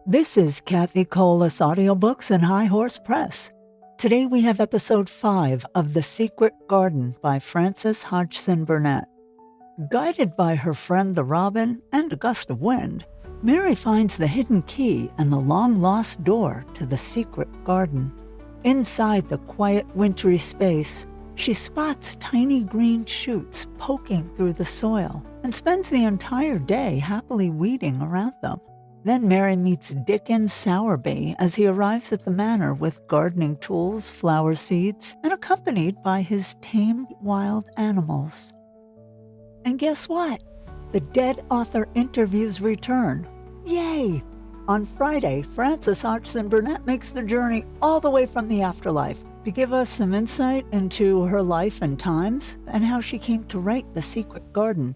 This is Cathi Audiobooks and High Horse Press. Today we have episode 5 of The Secret Garden by Frances Hodgson-Burnett. Guided by her friend the robin and a gust of wind, Mary finds the hidden key and the long-lost door to the secret garden. Inside the quiet, wintry space, she spots tiny green shoots poking through the soil and spends the entire day happily weeding around them. Then Mary meets Dickon Sowerby as he arrives at the manor with gardening tools, flower seeds, and accompanied by his tamed wild animals. And guess what? The dead author interviews return. Yay! On Friday, Frances Hodgson-Burnett makes the journey all the way from the afterlife to give us some insight into her life and times and how she came to write The Secret Garden.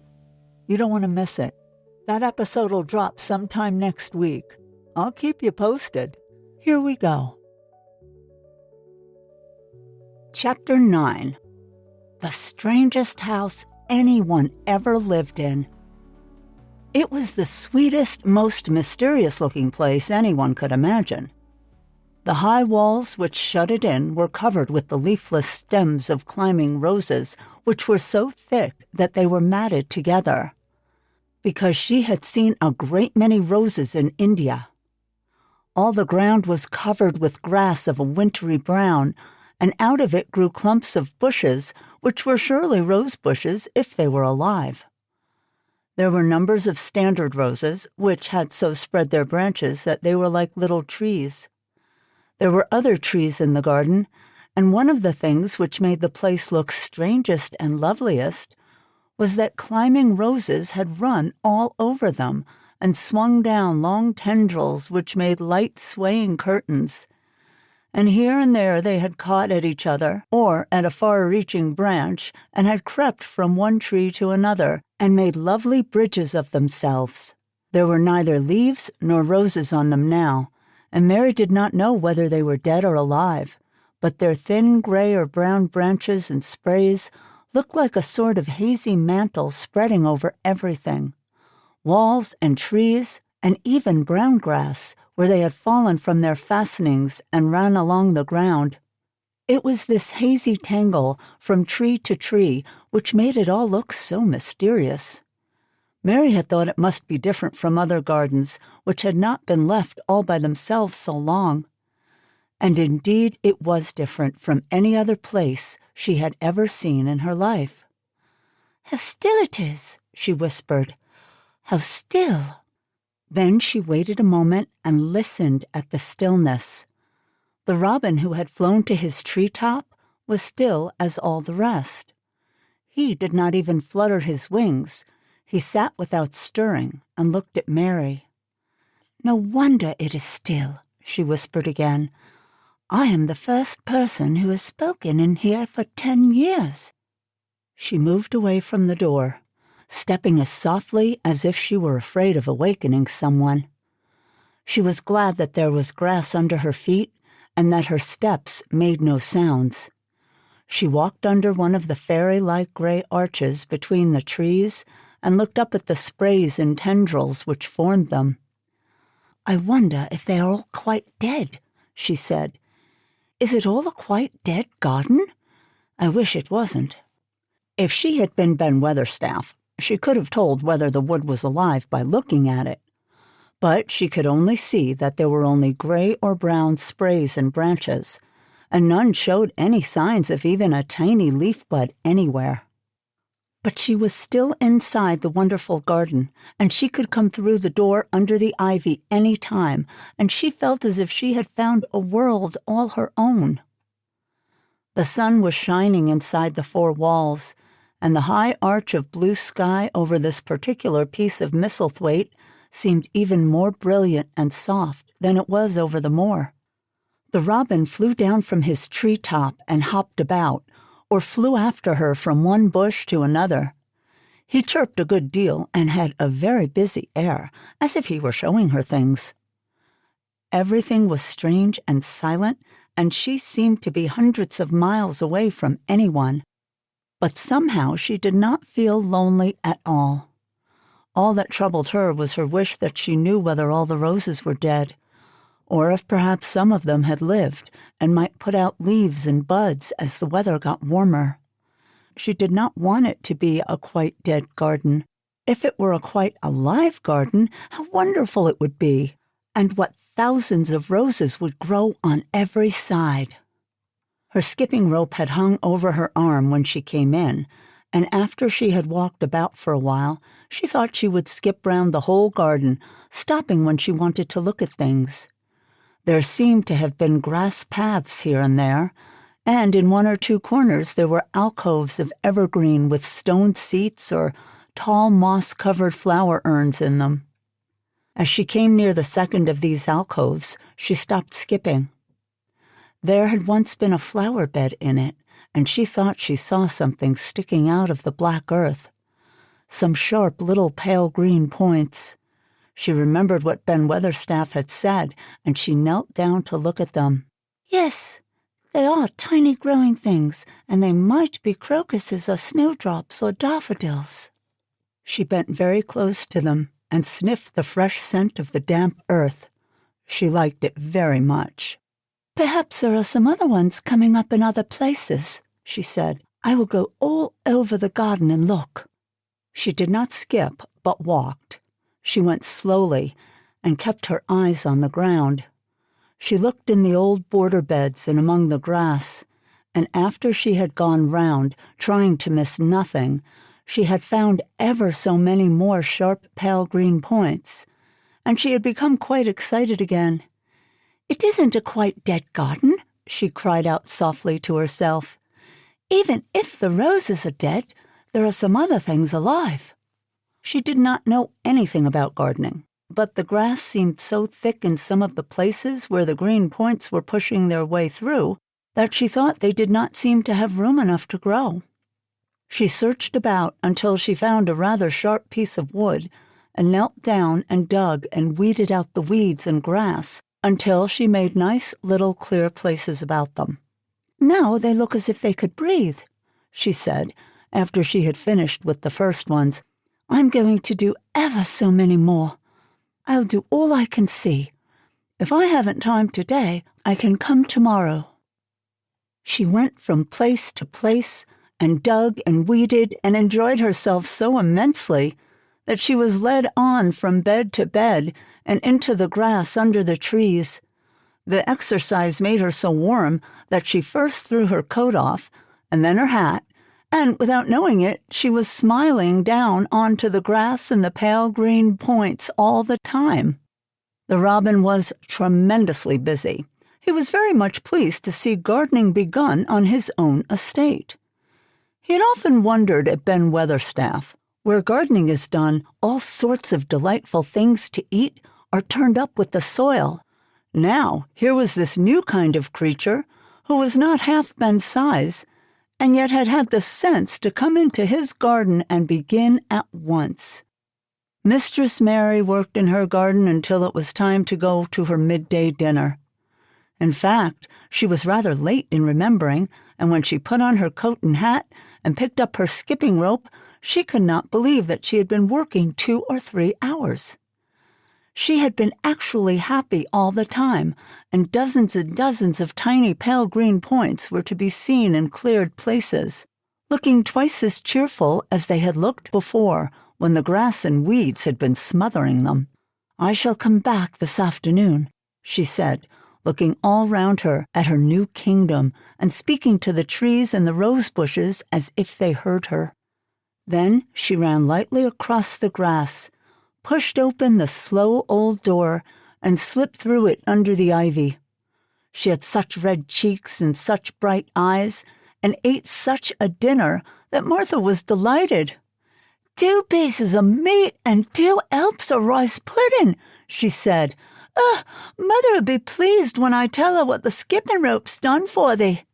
You don't want to miss it. That episode will drop sometime next week. I'll keep you posted. Here we go. Chapter 9. The strangest house anyone ever lived in. It was the sweetest, most mysterious-looking place anyone could imagine. The high walls which shut it in were covered with the leafless stems of climbing roses, which were so thick that they were matted together, because she had seen a great many roses in India. All the ground was covered with grass of a wintry brown, and out of it grew clumps of bushes, which were surely rose bushes if they were alive. There were numbers of standard roses, which had so spread their branches that they were like little trees. There were other trees in the garden, and one of the things which made the place look strangest and loveliest was that climbing roses had run all over them and swung down long tendrils which made light swaying curtains. And here and there they had caught at each other or at a far-reaching branch and had crept from one tree to another and made lovely bridges of themselves. There were neither leaves nor roses on them now, and Mary did not know whether they were dead or alive, but their thin gray or brown branches and sprays looked like a sort of hazy mantle spreading over everything. Walls and trees, and even brown grass, where they had fallen from their fastenings and ran along the ground. It was this hazy tangle from tree to tree which made it all look so mysterious. Mary had thought it must be different from other gardens, which had not been left all by themselves so long. And indeed it was different from any other place she had ever seen in her life. "How still it is," she whispered. "How still." Then she waited a moment and listened at the stillness. The robin who had flown to his treetop was still as all the rest. He did not even flutter his wings. He sat without stirring and looked at Mary. "No wonder it is still," she whispered again. "I am the first person who has spoken in here for 10 years. She moved away from the door, stepping as softly as if she were afraid of awakening someone. She was glad that there was grass under her feet and that her steps made no sounds. She walked under one of the fairy-like gray arches between the trees and looked up at the sprays and tendrils which formed them. "I wonder if they are all quite dead," she said. "Is it all a quite dead garden? I wish it wasn't." If she had been Ben Weatherstaff, she could have told whether the wood was alive by looking at it. But she could only see that there were only gray or brown sprays and branches, and none showed any signs of even a tiny leaf bud anywhere. But she was still inside the wonderful garden, and she could come through the door under the ivy any time, and she felt as if she had found a world all her own. The sun was shining inside the 4 walls, and the high arch of blue sky over this particular piece of Misselthwaite seemed even more brilliant and soft than it was over the moor. The robin flew down from his treetop and hopped about, or flew after her from one bush to another. He chirped a good deal and had a very busy air, as if he were showing her things. Everything was strange and silent, and she seemed to be hundreds of miles away from anyone. But somehow she did not feel lonely at all. All that troubled her was her wish that she knew whether all the roses were dead, or if perhaps some of them had lived and might put out leaves and buds as the weather got warmer. She did not want it to be a quite dead garden. If it were a quite alive garden, how wonderful it would be, and what thousands of roses would grow on every side. Her skipping rope had hung over her arm when she came in, and after she had walked about for a while, she thought she would skip round the whole garden, stopping when she wanted to look at things. There seemed to have been grass paths here and there, and in one or two corners there were alcoves of evergreen with stone seats or tall moss-covered flower urns in them. As she came near the second of these alcoves, she stopped skipping. There had once been a flower bed in it, and she thought she saw something sticking out of the black earth. Some sharp little pale green points. She remembered what Ben Weatherstaff had said, and she knelt down to look at them. Yes, they are tiny growing things, and they might be crocuses or snowdrops or daffodils. She bent very close to them and sniffed the fresh scent of the damp earth. She liked it very much. Perhaps there are some other ones coming up in other places, she said. I will go all over the garden and look. She did not skip, but walked. She went slowly and kept her eyes on the ground. She looked in the old border beds and among the grass, and after she had gone round, trying to miss nothing, she had found ever so many more sharp pale green points, and she had become quite excited again. It isn't a quite dead garden, she cried out softly to herself. Even if the roses are dead, there are some other things alive. She did not know anything about gardening, but the grass seemed so thick in some of the places where the green points were pushing their way through that she thought they did not seem to have room enough to grow. She searched about until she found a rather sharp piece of wood and knelt down and dug and weeded out the weeds and grass until she made nice little clear places about them. Now they look as if they could breathe, she said, after she had finished with the first ones. I'm going to do ever so many more. I'll do all I can see. If I haven't time today, I can come tomorrow. She went from place to place and dug and weeded and enjoyed herself so immensely that she was led on from bed to bed and into the grass under the trees. The exercise made her so warm that she first threw her coat off and then her hat, and without knowing it, she was smiling down onto the grass and the pale green points all the time. The robin was tremendously busy. He was very much pleased to see gardening begun on his own estate. He had often wondered at Ben Weatherstaff. Where gardening is done, all sorts of delightful things to eat are turned up with the soil. Now, here was this new kind of creature who was not half Ben's size, and yet had had the sense to come into his garden and begin at once. Mistress Mary worked in her garden until it was time to go to her midday dinner. In fact, she was rather late in remembering, and when she put on her coat and hat and picked up her skipping rope, she could not believe that she had been working 2 or 3 hours. She had been actually happy all the time, and dozens of tiny pale green points were to be seen in cleared places, looking twice as cheerful as they had looked before when the grass and weeds had been smothering them. I shall come back this afternoon, she said, looking all round her at her new kingdom and speaking to the trees and the rose bushes as if they heard her. Then she ran lightly across the grass, pushed open the slow old door, and slipped through it under the ivy. She had such red cheeks and such bright eyes, and ate such a dinner that Martha was delighted. 2 pieces of meat and 2 elps of rice pudding, she said. Mother'll be pleased when I tell her what the skipping rope's done for thee.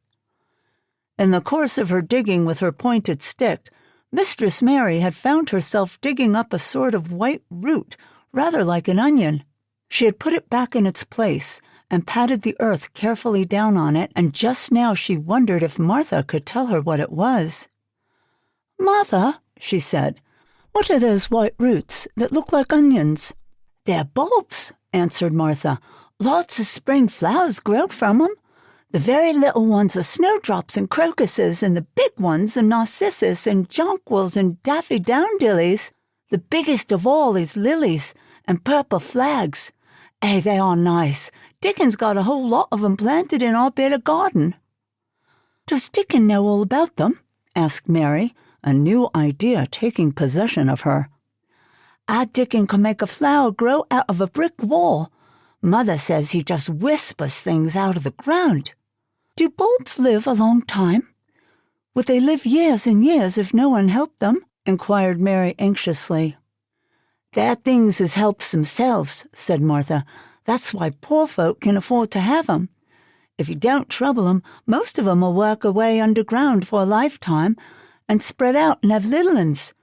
In the course of her digging with her pointed stick, Mistress Mary had found herself digging up a sort of white root, rather like an onion. She had put it back in its place and patted the earth carefully down on it, and just now she wondered if Martha could tell her what it was. "Martha," she said, "what are those white roots that look like onions?" "They're bulbs," answered Martha, Lots of spring flowers grow from 'em. The very little ones are snowdrops and crocuses, and the big ones are narcissus and jonquils and daffodillies. The biggest of all is lilies and purple flags. They are nice. Dickon's got a whole lot of 'em planted in our bit of garden." "Does Dickon know all about them?" asked Mary, a new idea taking possession of her. "Our Dickon can make a flower grow out of a brick wall. Mother says he just whispers things out of the ground." "Do bulbs live a long time? Would they live years and years if no one helped them?" inquired Mary anxiously. "They're things as helps themselves," said Martha. "That's why poor folk can afford to have 'em. If you don't trouble 'em, most of 'em will work away underground for a lifetime and spread out and have little uns.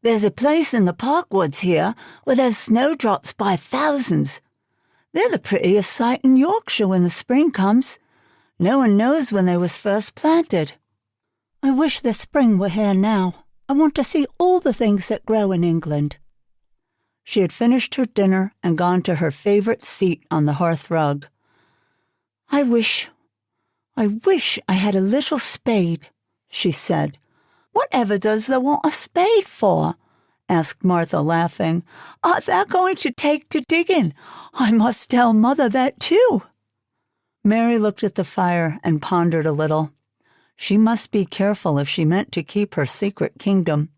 There's a place in the park woods here where there's snowdrops by thousands. They're the prettiest sight in Yorkshire when the spring comes. No one knows when they was first planted." "I wish the spring were here now. I want to see all the things that grow in England." She had finished her dinner and gone to her favorite seat on the hearth rug. I wish I had a little spade," she said. "Whatever does they want a spade for?" asked Martha, laughing. "Are they going to take to digging? I must tell Mother that too." Mary looked at the fire and pondered a little. She must be careful if she meant to keep her secret kingdom.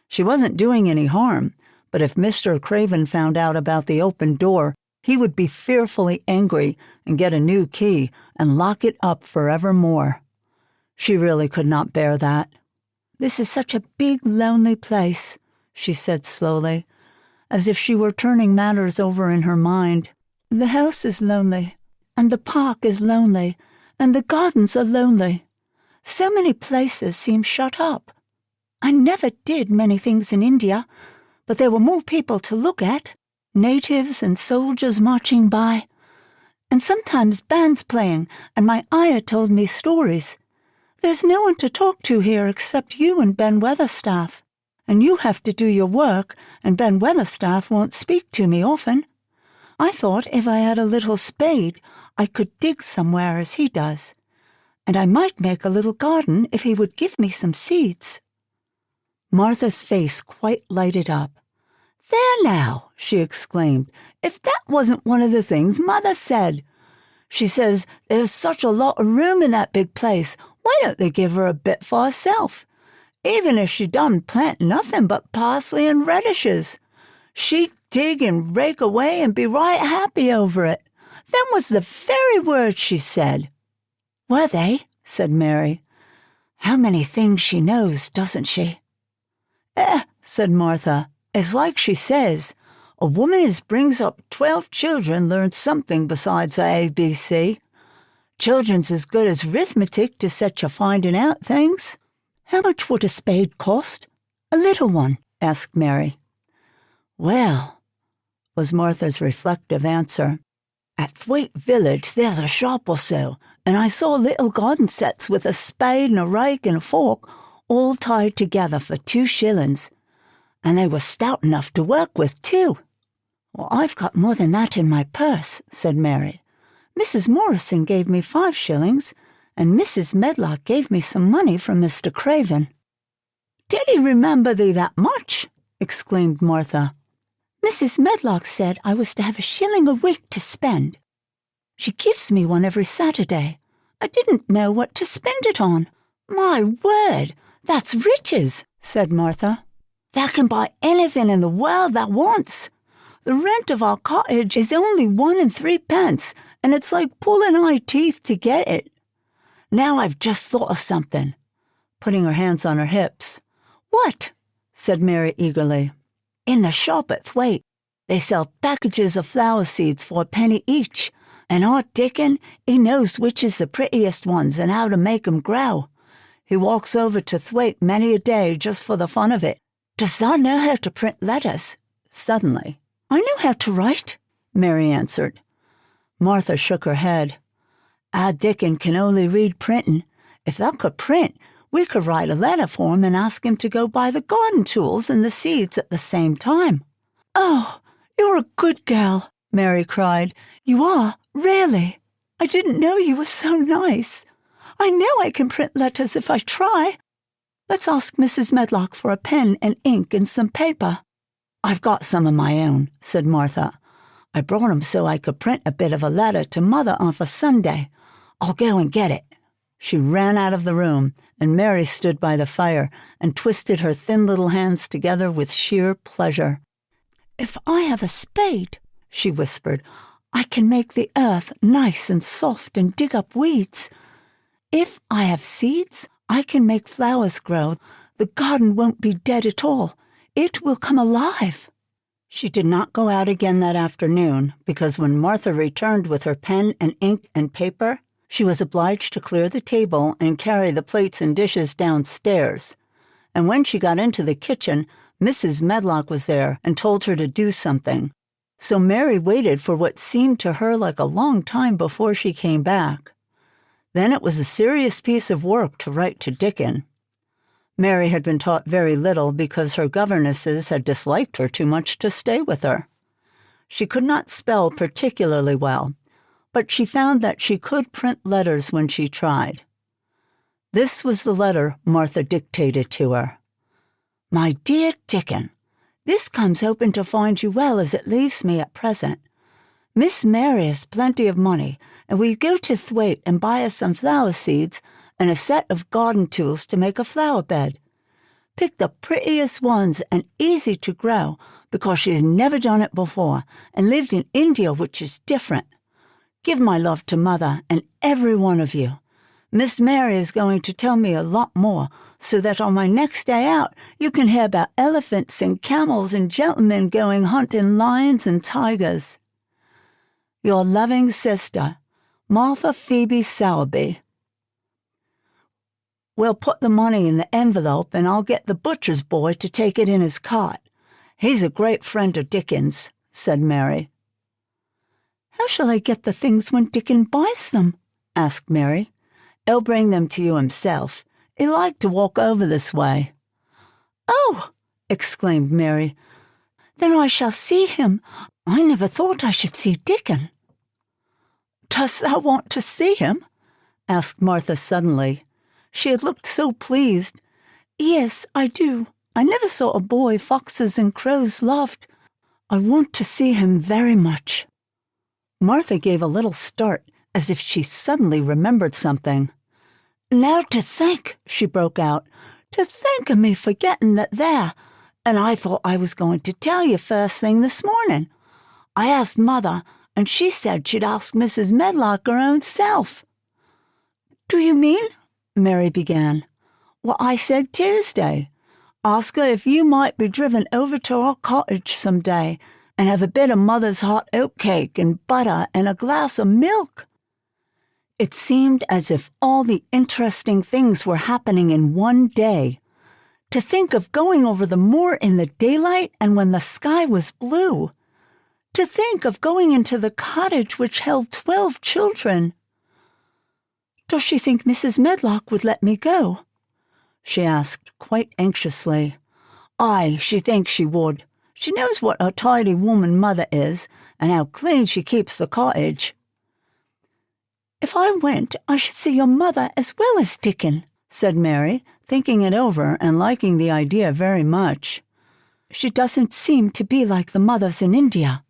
She wasn't doing any harm, but if Mr. Craven found out about the open door, he would be fearfully angry and get a new key and lock it up forevermore. She really could not bear that. "This is such a big, lonely place," she said slowly, as if she were turning matters over in her mind. "The house is lonely, and the park is lonely, and the gardens are lonely. So many places seem shut up. I never did many things in India, but there were more people to look at, natives and soldiers marching by, and sometimes bands playing, and my ayah told me stories. There's no one to talk to here except you and Ben Weatherstaff, and you have to do your work, and Ben Weatherstaff won't speak to me often. I thought if I had a little spade, I could dig somewhere as he does, and I might make a little garden if he would give me some seeds." Martha's face quite lighted up. "There now," she exclaimed, "if that wasn't one of the things Mother said. She says there's such a lot of room in that big place, why don't they give her a bit for herself? Even if she done plant nothing but parsley and radishes, she'd dig and rake away and be right happy over it. Them was the very words she said." "Were they?" said Mary. "How many things she knows, doesn't she?" Said Martha. "It's like she says, a woman as brings up 12 children learns something besides the ABC. Children's as good as arithmetic to set you finding out things." "How much would a spade cost? A little one?" asked Mary. "Well," was Martha's reflective answer, "at Thwaite Village there's a shop or so, and I saw little garden sets with a spade and a rake and a fork all tied together for 2 shillings. And they were stout enough to work with, too." "Well, I've got more than that in my purse," said Mary. "Mrs. Morrison gave me 5 shillings, and Mrs. Medlock gave me some money from Mr. Craven." "Did he remember thee that much?" exclaimed Martha. "Mrs. Medlock said I was to have a shilling a week to spend. She gives me one every Saturday. I didn't know what to spend it on." "My word, that's riches," said Martha. "That can buy anything in the world that wants. The rent of our cottage is only 1 and 3 pence, and it's like pulling eye teeth to get it. Now I've just thought of something," putting her hands on her hips. "What?" said Mary eagerly. "In the shop at Thwaite, they sell packages of flower seeds for a penny each, and our Dickon, he knows which is the prettiest ones and how to make 'em grow. He walks over to Thwaite many a day just for the fun of it. Does thou know how to print letters?" suddenly. "I know how to write," Mary answered. Martha shook her head. "Our Dickon can only read printin'. If thou could print, we could write a letter for him and ask him to go buy the garden tools and the seeds at the same time." "Oh, you're a good girl," Mary cried. "You are, really? I didn't know you were so nice. I know I can print letters if I try. Let's ask Mrs. Medlock for a pen and ink and some paper." "I've got some of my own," said Martha. "I brought 'em so I could print a bit of a letter to Mother on for Sunday. I'll go and get it." She ran out of the room, and Mary stood by the fire and twisted her thin little hands together with sheer pleasure. "If I have a spade," she whispered, "I can make the earth nice and soft and dig up weeds. If I have seeds, I can make flowers grow. The garden won't be dead at all. It will come alive." She did not go out again that afternoon because when Martha returned with her pen and ink and paper, she was obliged to clear the table and carry the plates and dishes downstairs. And when she got into the kitchen, Mrs. Medlock was there and told her to do something. So Mary waited for what seemed to her like a long time before she came back. Then it was a serious piece of work to write to Dickon. Mary had been taught very little because her governesses had disliked her too much to stay with her. She could not spell particularly well, but she found that she could print letters when she tried. This was the letter Martha dictated to her. "My dear Dickon, this comes open to find you well as it leaves me at present. Miss Mary has plenty of money, and we go to Thwaite and buy us some flower seeds and a set of garden tools to make a flower bed. Pick the prettiest ones and easy to grow because she has never done it before and lived in India, which is different. Give my love to Mother and every one of you. Miss Mary is going to tell me a lot more so that on my next day out you can hear about elephants and camels and gentlemen going hunting lions and tigers. Your loving sister, Martha Phoebe Sowerby." "We'll put the money in the envelope and I'll get the butcher's boy to take it in his cart. He's a great friend of Dickon's," said Mary. "How shall I get the things when Dickon buys them?" asked Mary. "He'll bring them to you himself. He liked to walk over this way." "Oh!" exclaimed Mary. "Then I shall see him. I never thought I should see Dickon." "Dost thou want to see him?" asked Martha suddenly. She had looked so pleased. "Yes, I do. I never saw a boy foxes and crows loved. I want to see him very much." Martha gave a little start, as if she suddenly remembered something. "Now to think," she broke out, "to think of me forgetting that there, and I thought I was going to tell you first thing this morning. I asked Mother, and she said she'd ask Mrs. Medlock her own self." "Do you mean?" Mary began. "Well, I said Tuesday. Ask her if you might be driven over to our cottage some day and have a bit of Mother's hot oatcake and butter and a glass of milk." It seemed as if all the interesting things were happening in one day. To think of going over the moor in the daylight and when the sky was blue. To think of going into the cottage which held 12 children. "Does she think Mrs. Medlock would let me go?" she asked quite anxiously. "Aye, she thinks she would. She knows what a tidy woman Mother is, and how clean she keeps the cottage." "If I went, I should see your mother as well as Dickon," said Mary, thinking it over and liking the idea very much. "She doesn't seem to be like the mothers in India."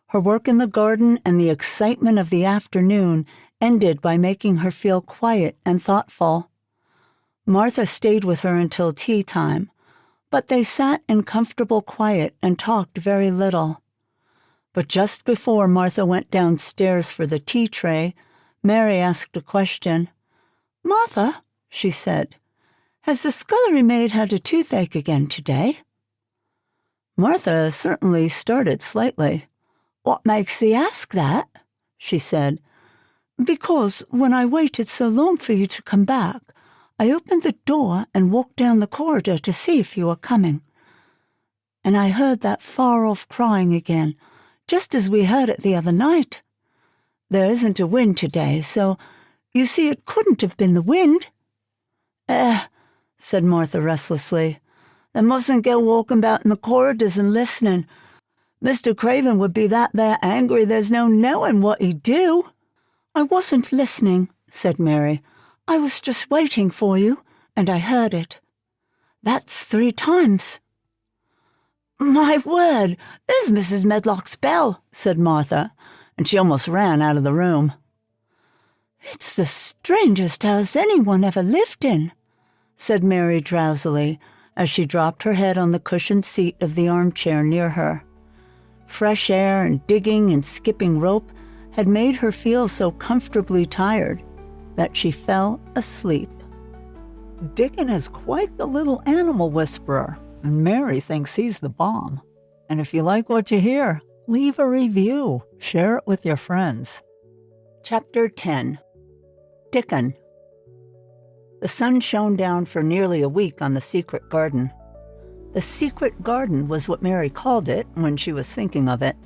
Her work in the garden and the excitement of the afternoon ended by making her feel quiet and thoughtful. Martha stayed with her until tea time, but they sat in comfortable quiet and talked very little. But just before Martha went downstairs for the tea tray, Mary asked a question. "Martha," she said, "has the scullery maid had a toothache again today?" Martha certainly started slightly. "What makes thee ask that?" she said. "Because when I waited so long for you to come back, I opened the door and walked down the corridor to see if you were coming. And I heard that far-off crying again, just as we heard it the other night. There isn't a wind today, so you see it couldn't have been the wind." Said Martha restlessly. "They mustn't go walking about in the corridors and listening. Mr. Craven would be that there angry there's no knowing what he'd do." "I wasn't listening," said Mary. "I was just waiting for you, and I heard it. That's 3 times." "My word, there's Mrs. Medlock's bell," said Martha, and she almost ran out of the room. "It's the strangest house anyone ever lived in," said Mary drowsily, as she dropped her head on the cushioned seat of the armchair near her. Fresh air and digging and skipping rope had made her feel so comfortably tired that she fell asleep. Dickon is quite the little animal whisperer, and Mary thinks he's the bomb. And if you like what you hear, leave a review. Share it with your friends. Chapter 10. Dickon. The sun shone down for nearly a week on the secret garden. The secret garden was what Mary called it when she was thinking of it.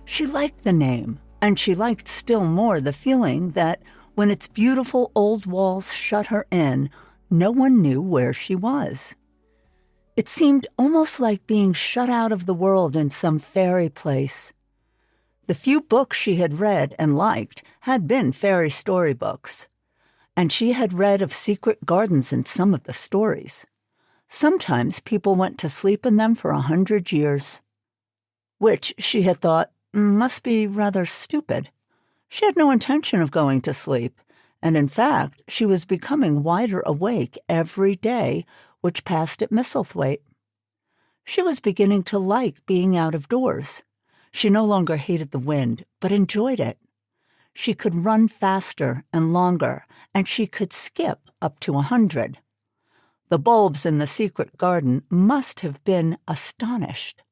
She liked the name, and she liked still more the feeling that when its beautiful old walls shut her in, no one knew where she was. It seemed almost like being shut out of the world in some fairy place. The few books she had read and liked had been fairy storybooks, and she had read of secret gardens in some of the stories. Sometimes people went to sleep in them for 100 years, which she had thought must be rather stupid. She had no intention of going to sleep, and in fact, she was becoming wider awake every day, which passed at Misselthwaite. She was beginning to like being out of doors. She no longer hated the wind, but enjoyed it. She could run faster and longer, and she could skip up to 100. The bulbs in the secret garden must have been astonished.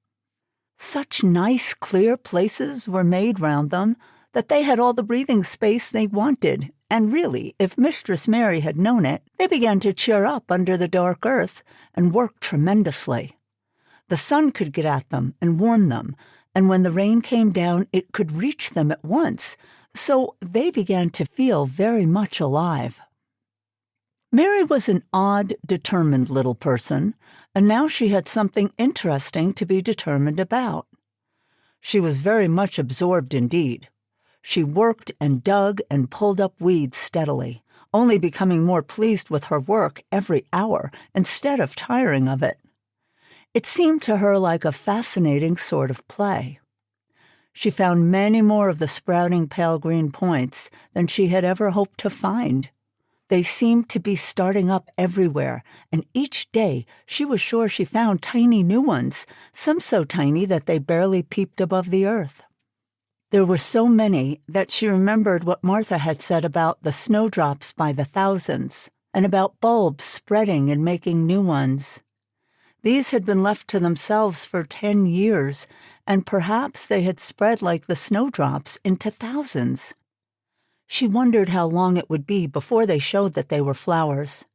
Such nice, clear places were made round them that they had all the breathing space they wanted, and really, if Mistress Mary had known it, they began to cheer up under the dark earth and work tremendously. The sun could get at them and warm them, and when the rain came down, it could reach them at once, so they began to feel very much alive. Mary was an odd, determined little person, and now she had something interesting to be determined about. She was very much absorbed indeed. She worked and dug and pulled up weeds steadily, only becoming more pleased with her work every hour instead of tiring of it. It seemed to her like a fascinating sort of play. She found many more of the sprouting pale green points than she had ever hoped to find. They seemed to be starting up everywhere, and each day she was sure she found tiny new ones, some so tiny that they barely peeped above the earth. There were so many that she remembered what Martha had said about the snowdrops by the thousands, and about bulbs spreading and making new ones. These had been left to themselves for 10 years, and perhaps they had spread like the snowdrops into thousands. She wondered how long it would be before they showed that they were flowers.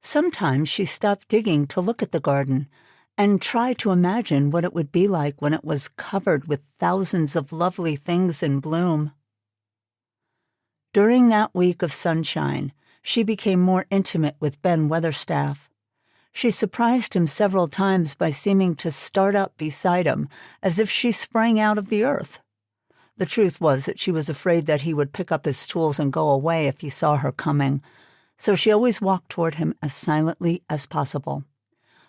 Sometimes she stopped digging to look at the garden and tried to imagine what it would be like when it was covered with thousands of lovely things in bloom. During that week of sunshine, she became more intimate with Ben Weatherstaff. She surprised him several times by seeming to start up beside him as if she sprang out of the earth. The truth was that she was afraid that he would pick up his tools and go away if he saw her coming, so she always walked toward him as silently as possible.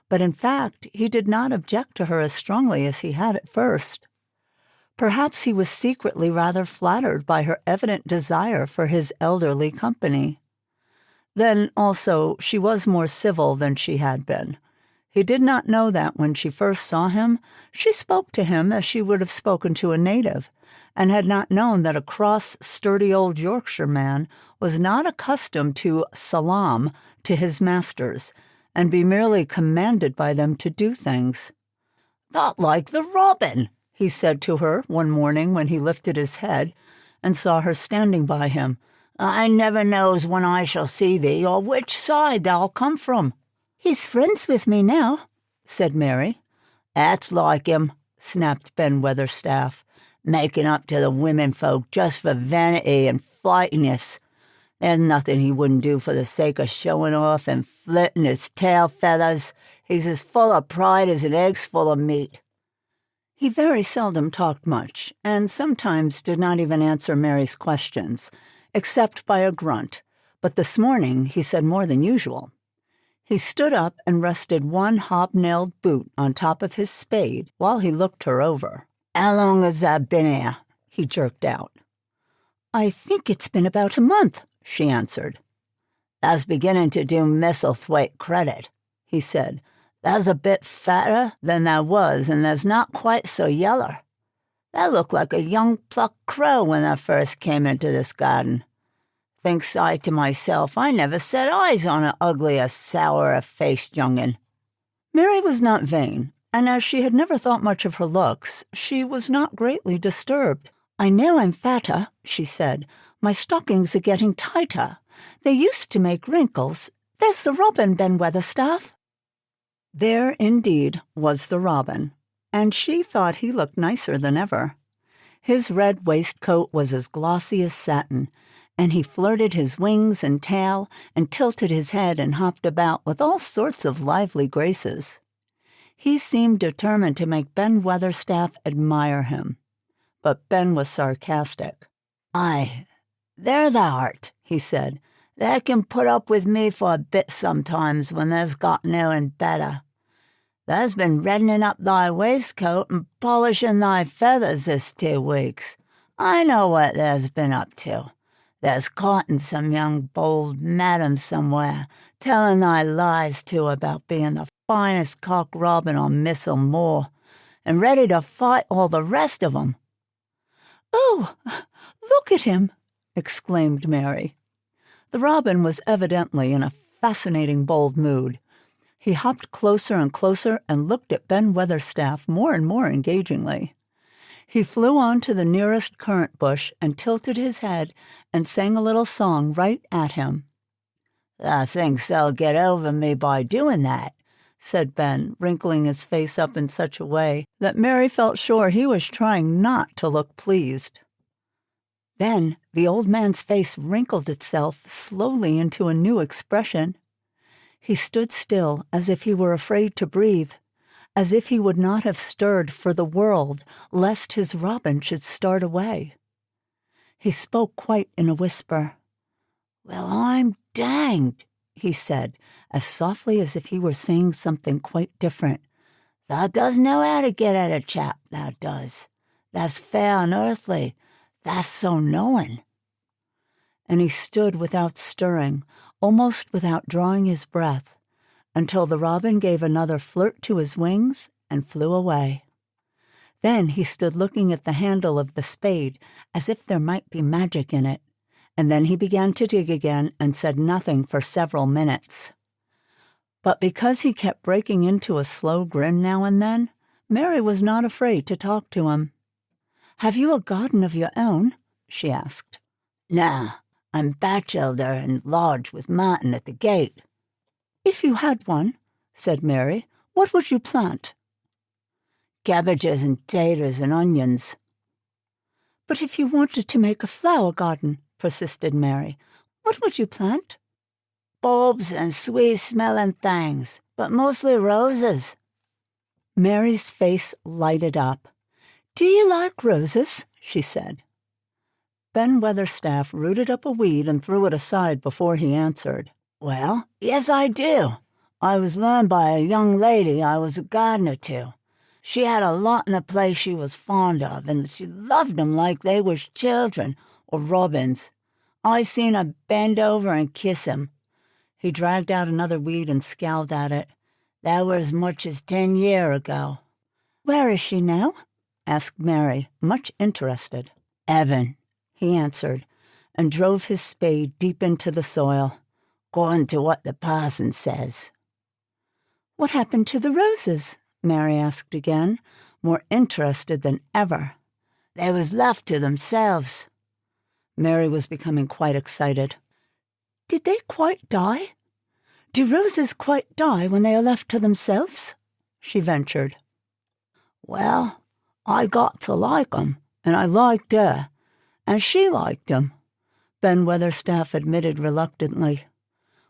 But in fact, he did not object to her as strongly as he had at first. Perhaps he was secretly rather flattered by her evident desire for his elderly company. Then, also, she was more civil than she had been. He did not know that when she first saw him, she spoke to him as she would have spoken to a native, and had not known that a cross, sturdy old Yorkshire man was not accustomed to salaam to his masters, and be merely commanded by them to do things. "Not like the robin," he said to her one morning when he lifted his head and saw her standing by him. "I never knows when I shall see thee, or which side thou'll come from." "He's friends with me now," said Mary. "That's like him," snapped Ben Weatherstaff, "making up to the women folk just for vanity and flightiness. There's nothing he wouldn't do for the sake of showing off and flitting his tail feathers. He's as full of pride as an egg's full of meat." He very seldom talked much, and sometimes did not even answer Mary's questions, except by a grunt, but this morning he said more than usual. He stood up and rested one hobnailed boot on top of his spade while he looked her over. "How long has that been here?" he jerked out. "I think it's been about a month," she answered. "That's beginning to do Misselthwaite credit," he said. "That's a bit fatter than that was, and that's not quite so yeller. That looked like a young plucked crow when I first came into this garden. Thinks I to myself, I never set eyes on a uglier, sourer-faced young'un." Mary was not vain, and as she had never thought much of her looks, she was not greatly disturbed. "I know I'm fatter," she said. "My stockings are getting tighter. They used to make wrinkles. There's the robin, Ben Weatherstaff." There, indeed, was the robin, and she thought he looked nicer than ever. His red waistcoat was as glossy as satin, and he flirted his wings and tail and tilted his head and hopped about with all sorts of lively graces. He seemed determined to make Ben Weatherstaff admire him. But Ben was sarcastic. "Aye, there thou art," he said. "Thou can put up with me for a bit sometimes when thou's got nothing better. Thou's been reddening up thy waistcoat and polishing thy feathers this 2 weeks. I know what thou's been up to. Thou's courting some young bold madam somewhere, telling thy lies to about being the finest cock robin on Missel Moor, and ready to fight all the rest of 'em." "Oh, look at him!" exclaimed Mary. The robin was evidently in a fascinating bold mood. He hopped closer and closer and looked at Ben Weatherstaff more and more engagingly. He flew on to the nearest currant bush and tilted his head and sang a little song right at him. "Thou thinks thou'll get over me by doing that," said Ben, wrinkling his face up in such a way that Mary felt sure he was trying not to look pleased. Then the old man's face wrinkled itself slowly into a new expression. He stood still as if he were afraid to breathe, as if he would not have stirred for the world lest his robin should start away. He spoke quite in a whisper. "Well, I'm danged," he said, as softly as if he were saying something quite different. "Thou does know how to get at a chap, thou does. That's fair and earthly. That's so knowing." And he stood without stirring, almost without drawing his breath, until the robin gave another flirt to his wings and flew away. Then he stood looking at the handle of the spade as if there might be magic in it, and then he began to dig again and said nothing for several minutes. But because he kept breaking into a slow grin now and then, Mary was not afraid to talk to him. "Have you a garden of your own?" she asked. "Nah, I'm bachelder and lodge with Martin at the gate." "If you had one," said Mary, "what would you plant?" "Cabbages and taters and onions." "But if you wanted to make a flower garden," persisted Mary, "what would you plant?" "Bulbs and sweet-smelling things, but mostly roses." Mary's face lighted up. "Do you like roses?" she said. Ben Weatherstaff rooted up a weed and threw it aside before he answered. "Well, yes, I do. I was learned by a young lady I was a gardener to. She had a lot in a place she was fond of, and she loved 'em like they was children or robins. I seen her bend over and kiss 'em." He dragged out another weed and scowled at it. "That were as much as 10 year ago." "Where is she now?" asked Mary, much interested. "Heaven," he answered, and drove his spade deep into the soil. "According to what the parson says." "What happened to the roses?" Mary asked again, more interested than ever. "They was left to themselves." Mary was becoming quite excited. "Did they quite die? Do roses quite die when they are left to themselves?" she ventured. "Well, I got to like 'em, and I liked her, and she liked 'em," Ben Weatherstaff admitted reluctantly.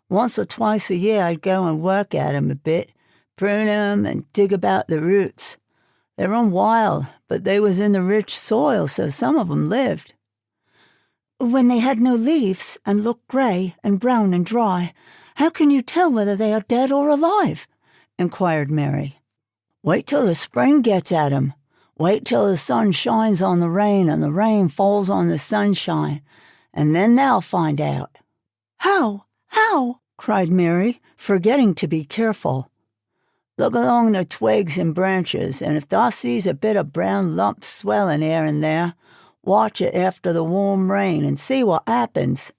"Once or twice a year I'd go and work at 'em a bit, prune 'em and dig about the roots. They run wild, but they was in the rich soil, so some of 'em lived." "When they had no leaves and look gray and brown and dry, how can you tell whether they are dead or alive?" inquired Mary. "Wait till the spring gets at 'em. Wait till the sun shines on the rain and the rain falls on the sunshine, and then they'll find out." "How? How?" cried Mary, forgetting to be careful. "Look along the twigs and branches, and if thou sees a bit of brown lump swelling here and there, watch it after the warm rain and see what happens."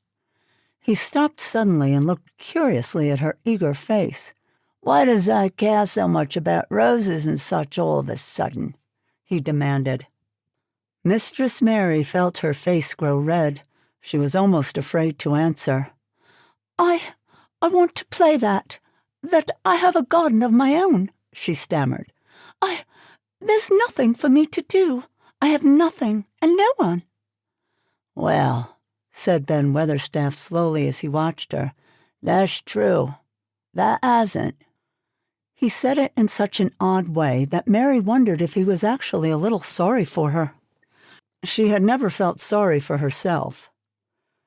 He stopped suddenly and looked curiously at her eager face. "Why does I care so much about roses and such all of a sudden?" he demanded. Mistress Mary felt her face grow red. She was almost afraid to answer. I want to play that I have a garden of my own," she stammered. There's nothing for me to do. I have nothing and no one." "Well," said Ben Weatherstaff slowly as he watched her, "that's true. That hasn't." He said it in such an odd way that Mary wondered if he was actually a little sorry for her. She had never felt sorry for herself.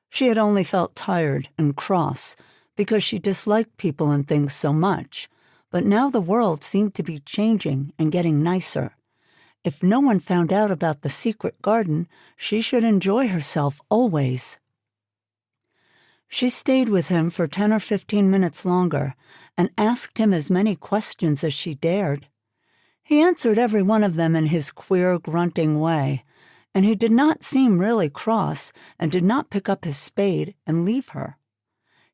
She had only felt tired and cross because she disliked people and things so much, but now the world seemed to be changing and getting nicer. If no one found out about the secret garden, she should enjoy herself always. She stayed with him for 10 or 15 minutes longer and asked him as many questions as she dared. He answered every one of them in his queer, grunting way, and he did not seem really cross and did not pick up his spade and leave her.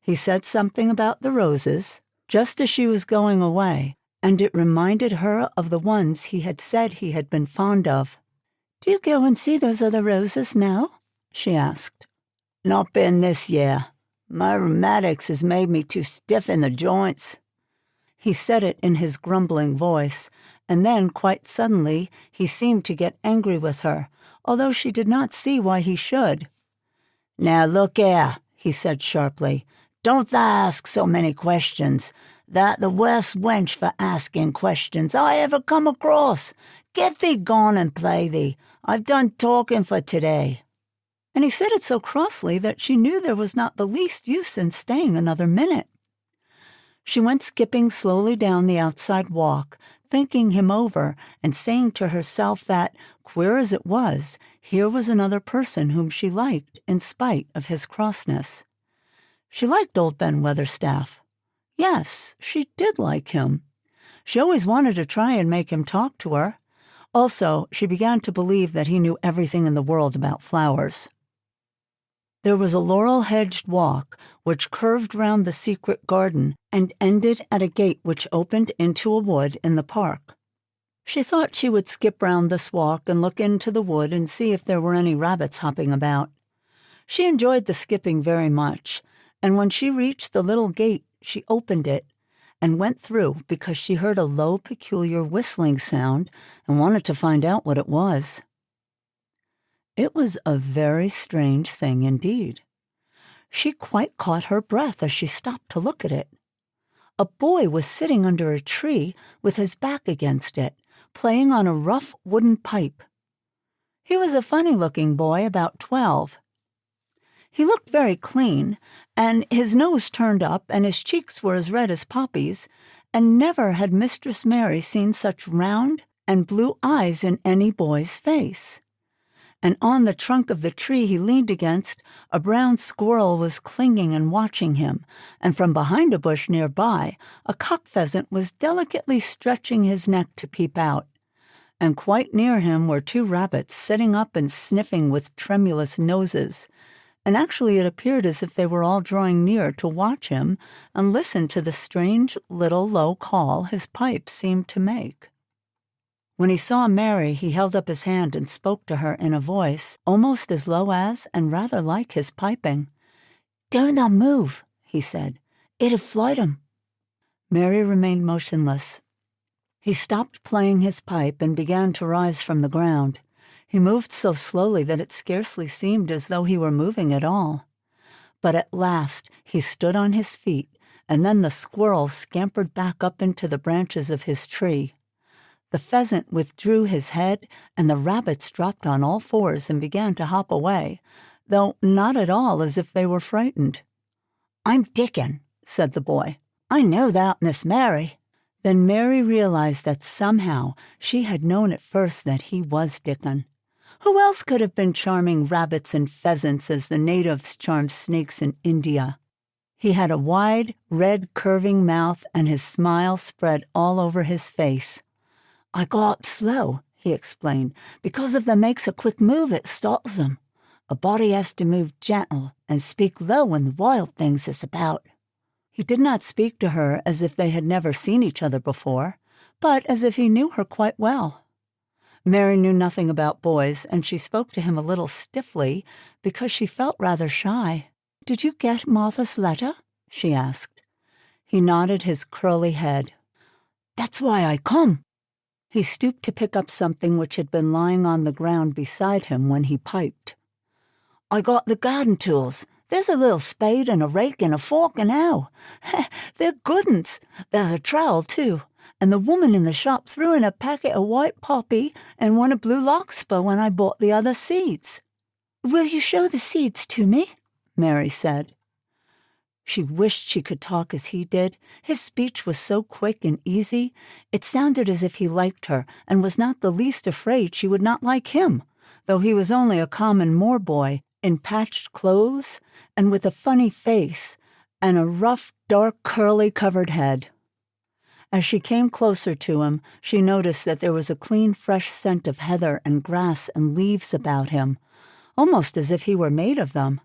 He said something about the roses, just as she was going away, and it reminded her of the ones he had said he had been fond of. "Do you go and see those other roses now?" she asked. "Not been this year. My rheumatics has made me too stiff in the joints." He said it in his grumbling voice, and then, quite suddenly, he seemed to get angry with her, although she did not see why he should. "Now look here," he said sharply. "Don't tha ask so many questions. That the worst wench for asking questions I ever come across. Get thee gone and play thee. I've done talking for today." And he said it so crossly that she knew there was not the least use in staying another minute. She went skipping slowly down the outside walk, thinking him over and saying to herself that, queer as it was, here was another person whom she liked in spite of his crossness. She liked old Ben Weatherstaff. Yes, she did like him. She always wanted to try and make him talk to her. Also, she began to believe that he knew everything in the world about flowers. There was a laurel-hedged walk which curved round the secret garden and ended at a gate which opened into a wood in the park. She thought she would skip round this walk and look into the wood and see if there were any rabbits hopping about. She enjoyed the skipping very much, and when she reached the little gate, she opened it and went through because she heard a low, peculiar whistling sound and wanted to find out what it was. It was a very strange thing indeed. She quite caught her breath as she stopped to look at it. A boy was sitting under a tree with his back against it, playing on a rough wooden pipe. He was a funny-looking boy, about 12. He looked very clean, and his nose turned up, and his cheeks were as red as poppies, and never had Mistress Mary seen such round and blue eyes in any boy's face. And on the trunk of the tree he leaned against, a brown squirrel was clinging and watching him, and from behind a bush nearby, a cock pheasant was delicately stretching his neck to peep out. And quite near him were 2 rabbits sitting up and sniffing with tremulous noses, and actually it appeared as if they were all drawing near to watch him and listen to the strange little low call his pipe seemed to make. When he saw Mary, he held up his hand and spoke to her in a voice almost as low as and rather like his piping. "Don't thou move," he said. "It'll flight 'em." Mary remained motionless. He stopped playing his pipe and began to rise from the ground. He moved so slowly that it scarcely seemed as though he were moving at all. But at last he stood on his feet, and then the squirrel scampered back up into the branches of his tree. The pheasant withdrew his head, and the rabbits dropped on all fours and began to hop away, though not at all as if they were frightened. "I'm Dickon," said the boy. "I know that, Miss Mary." Then Mary realized that somehow she had known at first that he was Dickon. Who else could have been charming rabbits and pheasants as the natives charm snakes in India? He had a wide, red, curving mouth, and his smile spread all over his face. "I go up slow," he explained. "Because if they makes a quick move, it startles them. A body has to move gentle and speak low when the wild things is about." He did not speak to her as if they had never seen each other before, but as if he knew her quite well. Mary knew nothing about boys, and she spoke to him a little stiffly because she felt rather shy. "Did you get Martha's letter?" she asked. He nodded his curly head. "That's why I come." He stooped to pick up something which had been lying on the ground beside him when he piped. "I got the garden tools. There's a little spade and a rake and a fork and hoe. They're good uns. There's a trowel, too. And the woman in the shop threw in a packet of white poppy and one of blue larkspur when I bought the other seeds." "Will you show the seeds to me?" Mary said. She wished she could talk as he did. His speech was so quick and easy. It sounded as if he liked her and was not the least afraid she would not like him, though he was only a common moor boy in patched clothes and with a funny face and a rough, dark, curly-covered head. As she came closer to him, she noticed that there was a clean, fresh scent of heather and grass and leaves about him, almost as if he were made of them.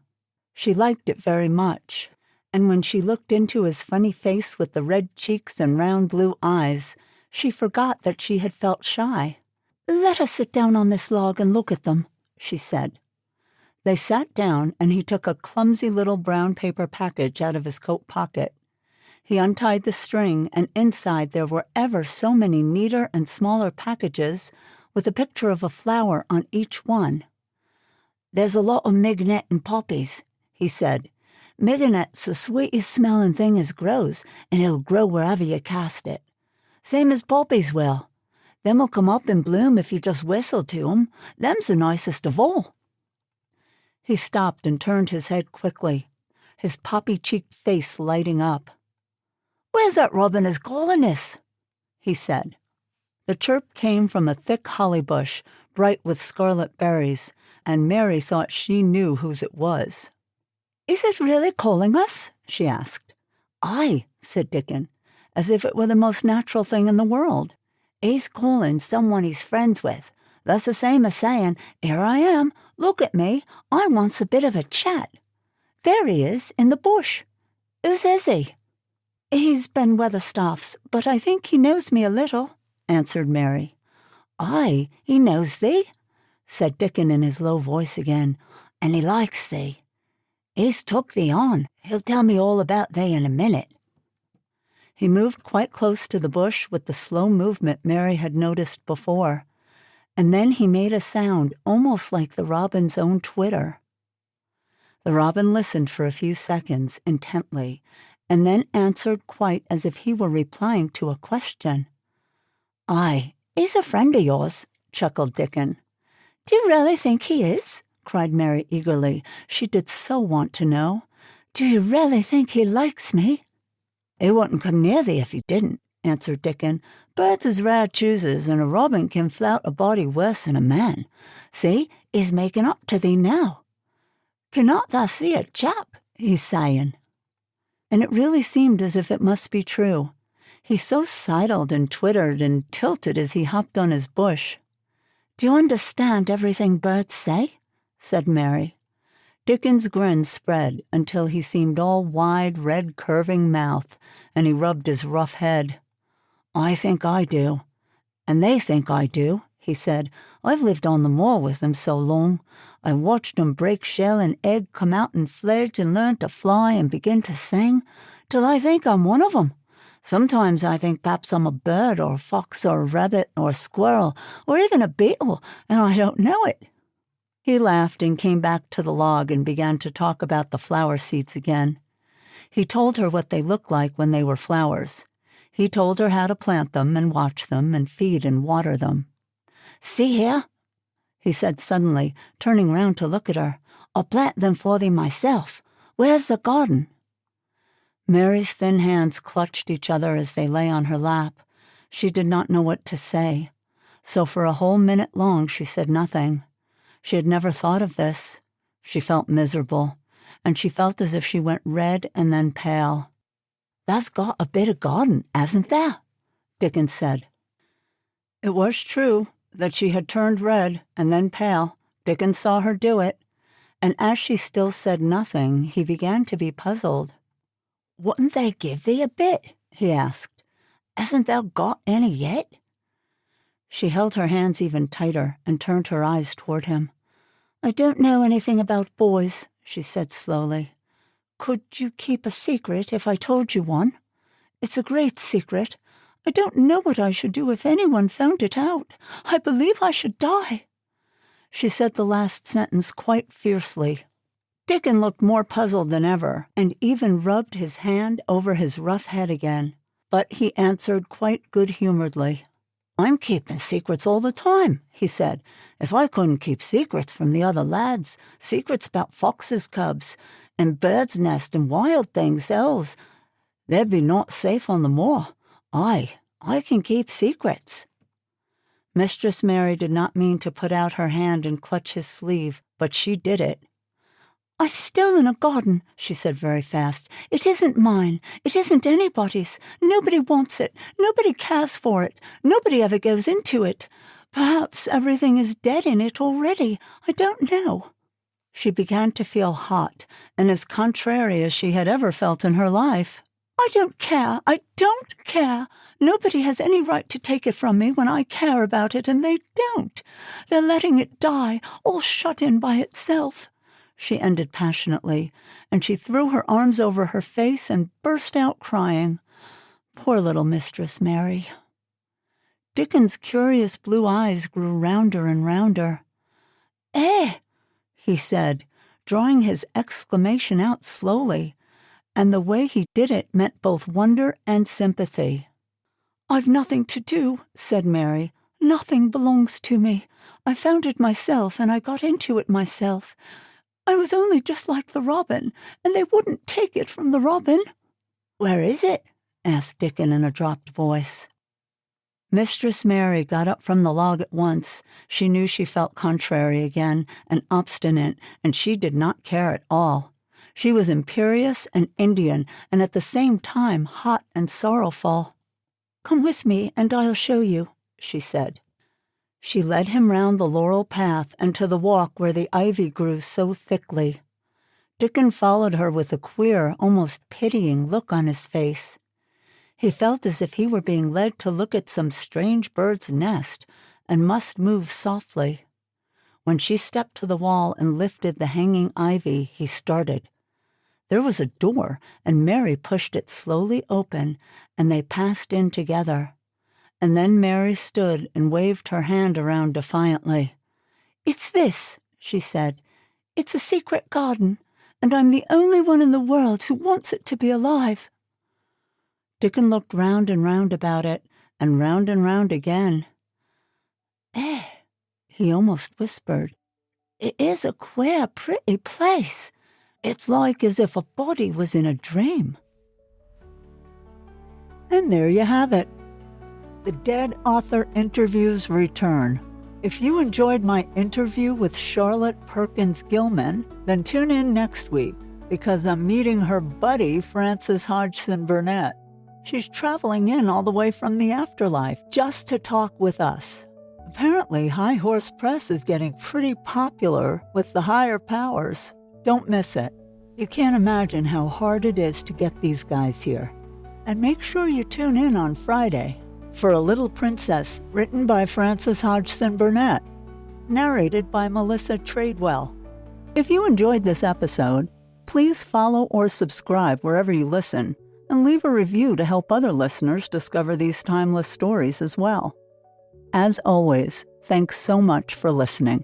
She liked it very much, and when she looked into his funny face with the red cheeks and round blue eyes, she forgot that she had felt shy. "Let us sit down on this log and look at them," she said. They sat down, and he took a clumsy little brown paper package out of his coat pocket. He untied the string, and inside there were ever so many neater and smaller packages with a picture of a flower on each one. "There's a lot of mignonette and poppies," he said. "Mignonette's the sweetest smelling thing as grows, and it'll grow wherever you cast it. Same as poppies will. Them'll come up in bloom if you just whistle to 'em. Them's the nicest of all." He stopped and turned his head quickly, his poppy-cheeked face lighting up. "Where's that robin is calling us?" he said. The chirp came from a thick holly bush, bright with scarlet berries, and Mary thought she knew whose it was. "Is it really calling us?" she asked. "Aye," said Dickon, as if it were the most natural thing in the world. "He's calling someone he's friends with. That's the same as saying, 'Here I am, look at me, I wants a bit of a chat.' There he is, in the bush. Whose is he?" "He's Ben Weatherstaff's, but I think he knows me a little," answered Mary. "Aye, he knows thee," said Dickon in his low voice again, "and he likes thee. He's took thee on. He'll tell me all about thee in a minute." He moved quite close to the bush with the slow movement Mary had noticed before, and then he made a sound almost like the robin's own twitter. The robin listened for a few seconds intently, and then answered quite as if he were replying to a question. "Aye, he's a friend of yours," chuckled Dickon. "Do you really think he is?" cried Mary eagerly. She did so want to know. "Do you really think he likes me?" "He wouldn't come near thee if he didn't," answered Dickon. "Birds is rare choosers, and a robin can flout a body worse than a man. See, he's making up to thee now. Cannot thou see a chap, he's saying?" And it really seemed as if it must be true. He so sidled and twittered and tilted as he hopped on his bush. "Do you understand everything birds say?" said Mary. Dickon's grin spread until he seemed all wide, red, curving mouth, and he rubbed his rough head. "I think I do, and they think I do," he said. "I've lived on the moor with them so long. I watched 'em break shell and egg, come out and fledge and learn to fly and begin to sing, till I think I'm one of 'em. Sometimes I think perhaps I'm a bird or a fox or a rabbit or a squirrel or even a beetle, and I don't know it." He laughed and came back to the log and began to talk about the flower seeds again. He told her what they looked like when they were flowers. He told her how to plant them and watch them and feed and water them. "See here," he said suddenly, turning round to look at her. "I'll plant them for thee myself. Where's the garden?" Mary's thin hands clutched each other as they lay on her lap. She did not know what to say, so for a whole minute long she said nothing. She had never thought of this. She felt miserable, and she felt as if she went red and then pale. "Tha's got a bit of garden, hasn't there?" Dickon said. It was true that she had turned red and then pale. Dickon saw her do it, and as she still said nothing, he began to be puzzled. "Wouldn't they give thee a bit?" he asked. "Hasn't thou got any yet?" She held her hands even tighter and turned her eyes toward him. "I don't know anything about boys," she said slowly. "Could you keep a secret if I told you one? It's a great secret. I don't know what I should do if anyone found it out. I believe I should die." She said the last sentence quite fiercely. Dickon looked more puzzled than ever, and even rubbed his hand over his rough head again. But he answered quite good-humoredly. "I'm keeping secrets all the time," he said. "If I couldn't keep secrets from the other lads, secrets about foxes' cubs, and birds' nests and wild things else, they'd be not safe on the moor. I can keep secrets." Mistress Mary did not mean to put out her hand and clutch his sleeve, but she did it. "I've stolen a garden," she said very fast. "It isn't mine. It isn't anybody's. Nobody wants it. Nobody cares for it. Nobody ever goes into it. Perhaps everything is dead in it already. I don't know." She began to feel hot and as contrary as she had ever felt in her life. "I don't care. I don't care. Nobody has any right to take it from me when I care about it, and they don't. They're letting it die, all shut in by itself," she ended passionately, and she threw her arms over her face and burst out crying. Poor little Mistress Mary. Dickon's curious blue eyes grew rounder and rounder. "Eh!" he said, drawing his exclamation out slowly, and the way he did it meant both wonder and sympathy. "I've nothing to do," said Mary. "Nothing belongs to me. I found it myself, and I got into it myself. I was only just like the robin, and they wouldn't take it from the robin." "Where is it?" asked Dickon in a dropped voice. Mistress Mary got up from the log at once. She knew she felt contrary again and obstinate, and she did not care at all. She was imperious and Indian, and at the same time hot and sorrowful. "Come with me, and I'll show you," she said. She led him round the laurel path and to the walk where the ivy grew so thickly. Dickon followed her with a queer, almost pitying look on his face. He felt as if he were being led to look at some strange bird's nest and must move softly. When she stepped to the wall and lifted the hanging ivy, he started. There was a door, and Mary pushed it slowly open, and they passed in together. And then Mary stood and waved her hand around defiantly. "It's this," she said. "It's a secret garden, and I'm the only one in the world who wants it to be alive." Dickon looked round and round about it, and round again. "Eh," he almost whispered. "It is a queer, pretty place. It's like as if a body was in a dream." And there you have it. The Dead Author Interviews return. If you enjoyed my interview with Charlotte Perkins Gilman, then tune in next week, because I'm meeting her buddy, Frances Hodgson-Burnett. She's traveling in all the way from the afterlife just to talk with us. Apparently, High Horse Press is getting pretty popular with the higher powers. Don't miss it. You can't imagine how hard it is to get these guys here. And make sure you tune in on Friday for A Little Princess, written by Frances Hodgson-Burnett, narrated by Melissa Tradewell. If you enjoyed this episode, please follow or subscribe wherever you listen, and leave a review to help other listeners discover these timeless stories as well. As always, thanks so much for listening.